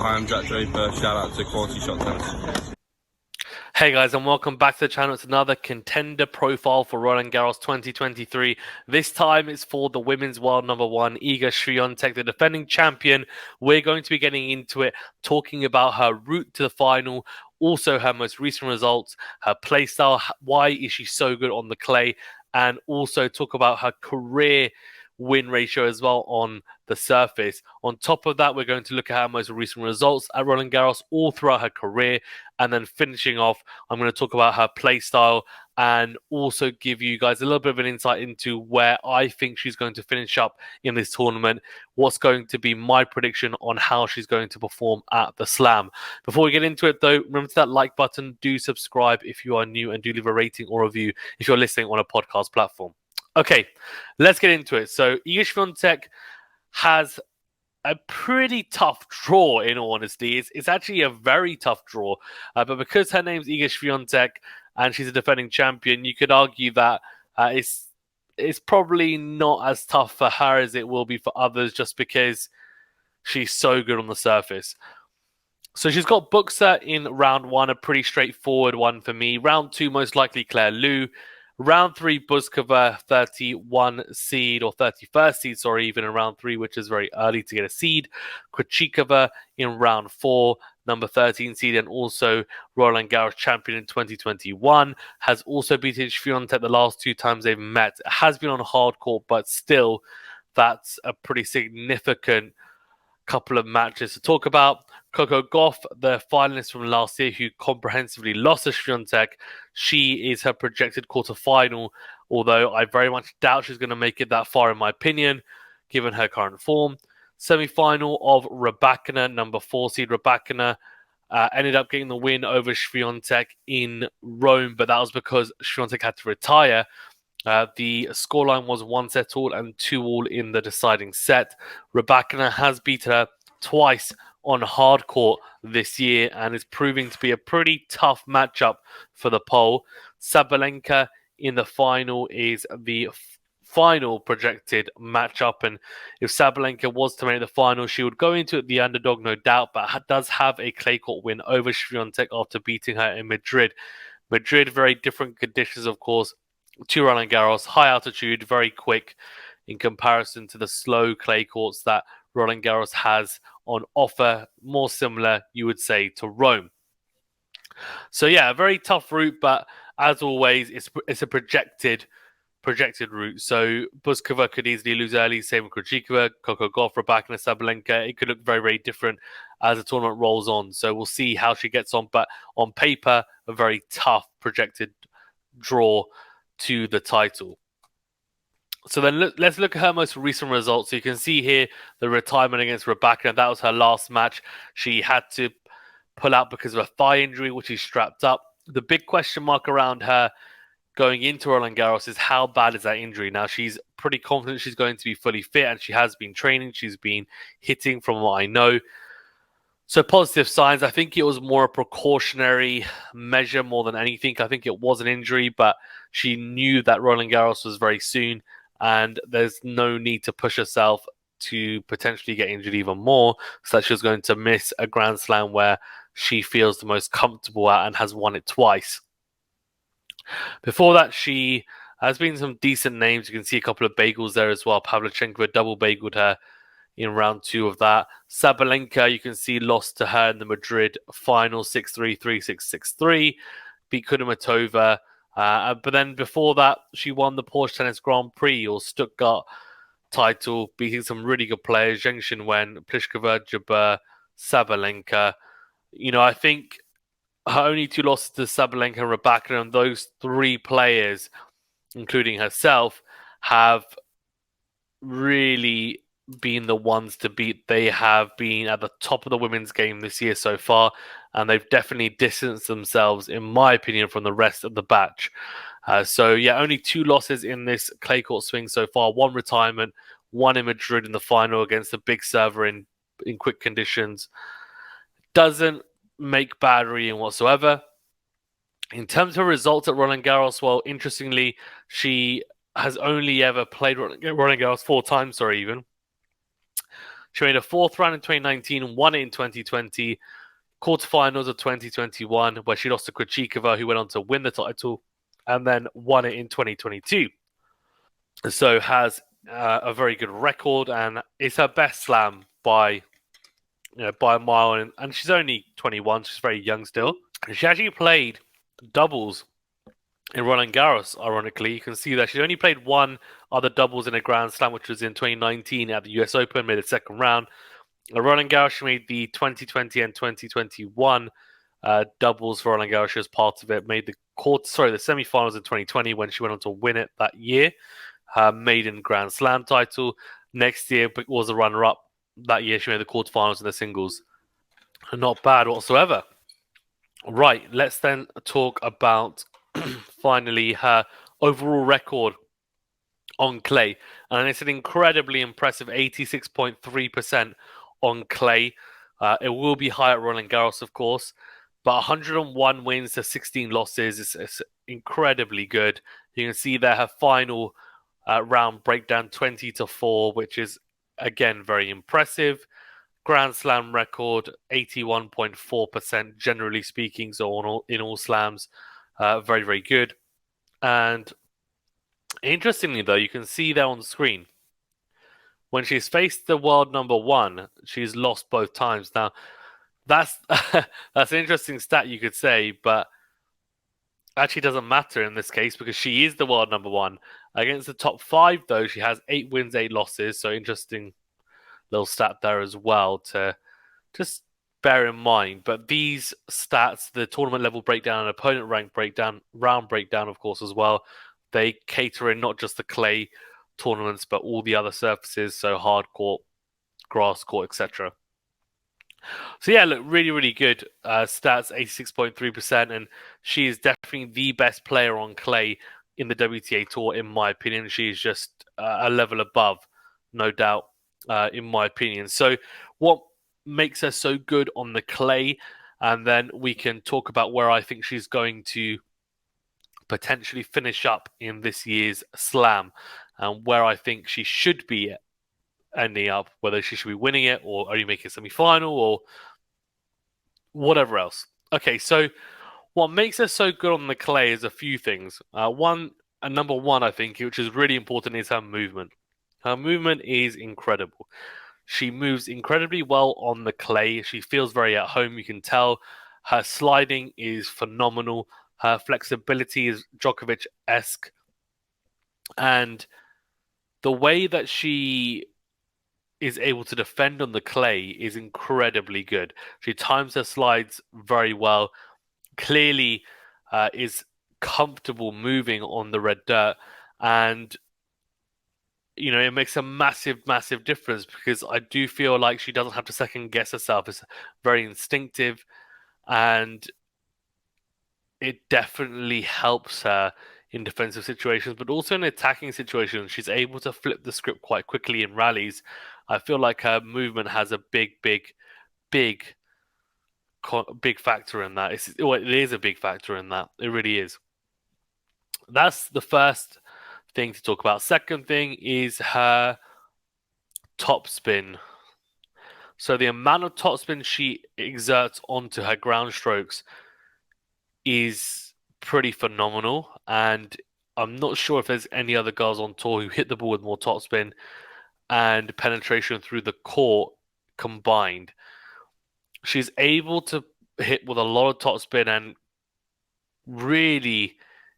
Hi, I'm Jack Draper. Shout out to QualityShot Tennis. Hey guys, and welcome back to the channel. It's another contender profile for Roland Garros 2023. This time it's for the women's world number one, Iga Swiatek, the defending champion. We're going to be getting into it, talking about her route to the final, also her most recent results, her play style, why is she so good on the clay, and also talk about her career win ratio as well on the surface. On top of that, we're going to look at her most recent results at Roland Garros all throughout her career, and then finishing off, I'm going to talk about her play style and also give you guys a little bit of an insight into where I think she's going to finish up in this tournament, what's going to be my prediction on how she's going to perform at the Slam. Before we get into it though, remember that like button, do subscribe if you are new, and do leave a rating or review if you're listening on a podcast platform. Okay, let's get into it. So Iga Swiatek has a pretty tough draw, in all honesty. It's actually a very tough draw. But because her name's Iga Swiatek and she's a defending champion, you could argue that it's probably not as tough for her as it will be for others, just because she's so good on the surface. So she's got Buxa in round one, a pretty straightforward one for me. Round two, most likely Claire Liu. Round three, Buzkova, 31 seed, or 31st seed, sorry, even in round three, which is very early to get a seed. Krejcikova in round four, number 13 seed, and also Roland Garros champion in 2021. Has also beaten Swiatek the last two times they've met. It has been on hard court, but still, that's a pretty significant couple of matches to talk about. Coco Gauff, the finalist from last year who comprehensively lost to Swiatek, she is her projected quarterfinal, although I very much doubt she's going to make it that far in my opinion, given her current form. Semi-final of Rybakina, number 4 seed Rybakina, ended up getting the win over Swiatek in Rome, but that was because Swiatek had to retire. The scoreline was 1-all and 2-all in the deciding set. Rybakina has beaten her twice on hard court this year and is proving to be a pretty tough matchup for the Pole. Sabalenka in the final is the final projected matchup, and if Sabalenka was to make the final, she would go into it the underdog, no doubt, but does have a clay court win over Swiatek after beating her in Madrid. Madrid, very different conditions, of course, to Roland Garros, high altitude, very quick in comparison to the slow clay courts that Roland Garros has on offer, more similar, you would say, to Rome. So yeah, a very tough route, but as always, it's a projected route. So Buzkova could easily lose early, same with Krejcikova, Coco Gauff, Rybakina, Sabalenka. It could look very, very different as the tournament rolls on. So we'll see how she gets on, but on paper, a very tough projected draw to the title. So then let's look at her most recent results. So you can see here the retirement against Rybakina. That was her last match. She had to pull out because of a thigh injury, which is strapped up. The big question mark around her going into Roland Garros is how bad is that injury? Now, she's pretty confident she's going to be fully fit, and she has been training. She's been hitting from what I know. So positive signs. I think it was more a precautionary measure more than anything. I think it was an injury, but she knew that Roland Garros was very soon, and there's no need to push herself to potentially get injured even more, so that she was going to miss a Grand Slam where she feels the most comfortable at and has won it twice. Before that, she has been some decent names. You can see a couple of bagels there as well. Pavlyuchenkova double bageled her in round two of that. Sabalenka, you can see, lost to her in the Madrid final 6-3, 3-6, 6-3. Beat Kudermetova. But then before that, she won the Porsche Tennis Grand Prix, or Stuttgart title, beating some really good players. Zheng Xinwen, Pliskova, Jabeur, Sabalenka. You know, I think her only two losses to Sabalenka and Rybakina, and those three players, including herself, have really been the ones to beat. They have been at the top of the women's game this year so far, and they've definitely distanced themselves, in my opinion, from the rest of the batch. So yeah, only two losses in this clay court swing so far. One retirement, one in Madrid in the final against a big server in quick conditions. Doesn't make bad reading whatsoever. In terms of her results at Roland Garros, well, interestingly, she has only ever played Roland Garros 4 times, even. She made a fourth round in 2019, won it in 2020, quarterfinals of 2021, where she lost to Krejcikova, who went on to win the title, and then won it in 2022. So has a very good record, and it's her best slam by by a mile. And she's only 21; she's very young still. She actually played doubles in Roland Garros. Ironically, you can see that she only played one other doubles in a Grand Slam, which was in 2019 at the US Open. Made a second round. At Roland Garros, she made the 2020 and 2021 doubles for Roland Garros. She was part of it. Made the semifinals in 2020 when she went on to win it that year. Her maiden Grand Slam title. Next year was a runner-up. That year, she made the quarterfinals in the singles. Not bad whatsoever. Right, let's then talk about finally her overall record on clay. And it's an incredibly impressive 86.3% on clay. It will be high at Roland Garros, of course, but 101 wins to 16 losses is incredibly good. You can see there her final round breakdown 20-4, which is again very impressive. Grand Slam record 81.4%, generally speaking, so in all slams, very, very good. And interestingly, though, you can see there on the screen, when she's faced the world number one, she's lost both times. Now, that's that's an interesting stat, you could say, but actually doesn't matter in this case because she is the world number one. Against the top five, though, she has 8 wins, 8 losses. So interesting little stat there as well to just bear in mind. But these stats, the tournament level breakdown and opponent rank breakdown, round breakdown, of course, as well, they cater in not just the clay tournaments, but all the other surfaces, so hard court, grass court, etc. So yeah, look, really, really good stats, 86.3%, and she is definitely the best player on clay in the WTA Tour, in my opinion. She is just a level above, no doubt, in my opinion. So what makes her so good on the clay? And then we can talk about where I think she's going to potentially finish up in this year's Slam, and where I think she should be ending up, whether she should be winning it or only making a semi-final or whatever else. Okay, so what makes her so good on the clay is a few things. Number one, I think, which is really important, is her movement. Her movement is incredible. She moves incredibly well on the clay. She feels very at home, you can tell. Her sliding is phenomenal. Her flexibility is Djokovic-esque. And the way that she is able to defend on the clay is incredibly good. She times her slides very well. Clearly is comfortable moving on the red dirt. And, it makes a massive, massive difference because I do feel like she doesn't have to second guess herself. It's very instinctive and it definitely helps her in defensive situations, but also in attacking situations. She's able to flip the script quite quickly in rallies. I feel like her movement has a big factor in that. It is a big factor in that. It really is. That's the first thing to talk about. Second thing is her topspin. So the amount of topspin she exerts onto her ground strokes is pretty phenomenal, and I'm not sure if there's any other girls on tour who hit the ball with more topspin and penetration through the court combined. She's able to hit with a lot of topspin and really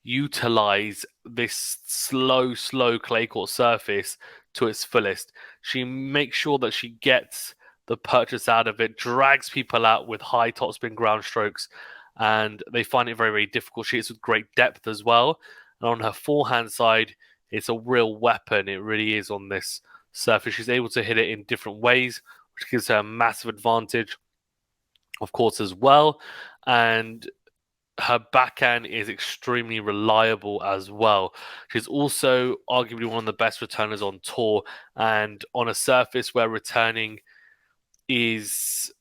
utilize this slow clay court surface to its fullest. She makes sure that she gets the purchase out of it, drags people out with high topspin ground strokes, and they find it very, very difficult. She hits with great depth as well. And on her forehand side, it's a real weapon. It really is on this surface. She's able to hit it in different ways, which gives her a massive advantage, of course, as well. And her backhand is extremely reliable as well. She's also arguably one of the best returners on tour, and on a surface where returning is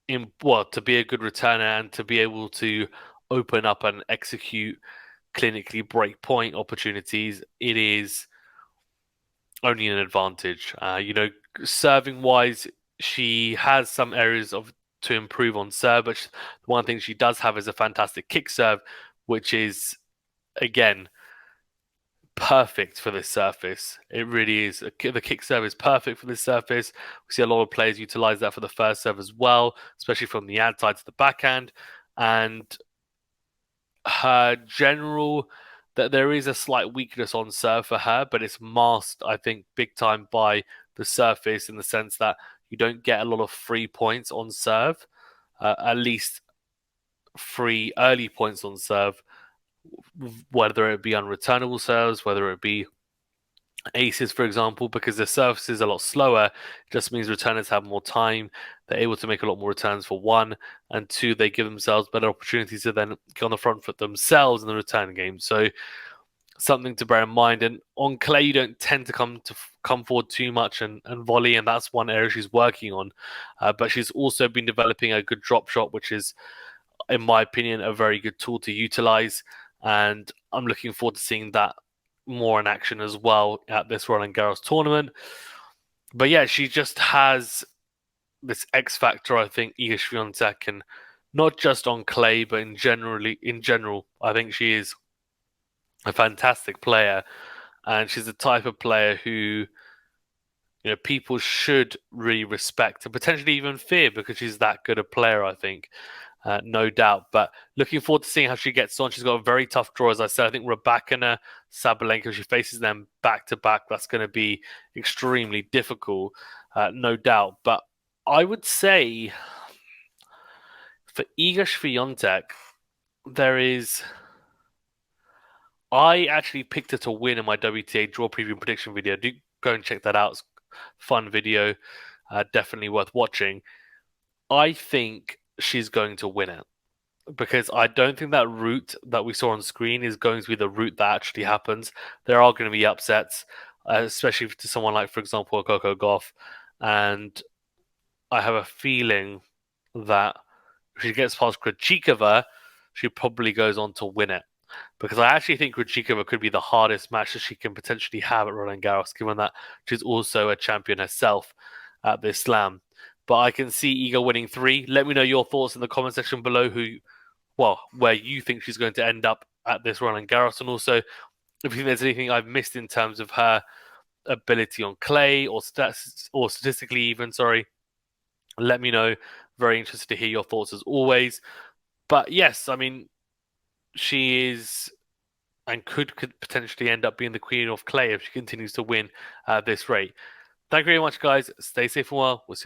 to be a good returner and to be able to open up and execute clinically break point opportunities, it is only an advantage. serving wise, she has some areas to improve on serve, but one thing she does have is a fantastic kick serve, which is again perfect for this surface. It really is. The kick serve is perfect for this surface. We see a lot of players utilize that for the first serve as well, especially from the ad side to the backhand. And her general, that there is a slight weakness on serve for her, but it's masked, I think, big time by the surface in the sense that you don't get a lot of free points on serve, at least free early points on serve, whether it be unreturnable serves, whether it be aces, for example, because the surface is a lot slower. It just means returners have more time. They're able to make a lot more returns for one, and two, they give themselves better opportunities to then get on the front foot themselves in the return game. So something to bear in mind. And on clay, you don't tend to come forward too much and volley, and that's one area she's working on. But she's also been developing a good drop shot, which is, in my opinion, a very good tool to utilize. And I'm looking forward to seeing that more in action as well at this Roland Garros tournament. But yeah, she just has this X factor. I think Iga Swiatek, and not just on clay, but in general, I think she is a fantastic player, and she's the type of player who people should really respect and potentially even fear because she's that good a player. I think. No doubt. But looking forward to seeing how she gets on. She's got a very tough draw, as I said. I think Rybakina, Sabalenka, she faces them back to back. That's going to be extremely difficult, no doubt. But I would say for Iga Swiatek, there is. I actually picked her to win in my WTA draw preview prediction video. Do go and check that out. It's a fun video. Definitely worth watching. I think she's going to win it, because I don't think that route that we saw on screen is going to be the route that actually happens. There are going to be upsets, especially to someone like, for example, Coco Gauff. And I have a feeling that if she gets past Krejcikova, she probably goes on to win it. Because I actually think Krejcikova could be the hardest match that she can potentially have at Roland Garros, given that she's also a champion herself at this slam. But I can see Iga winning 3. Let me know your thoughts in the comment section below where you think she's going to end up at this Roland Garros, and also if you think there's anything I've missed in terms of her ability on clay or statistically even. Sorry, let me know. Very interested to hear your thoughts as always. But yes, I mean, she is and could potentially end up being the queen of clay if she continues to win at this rate. Thank you very much, guys. Stay safe and well. We'll see you.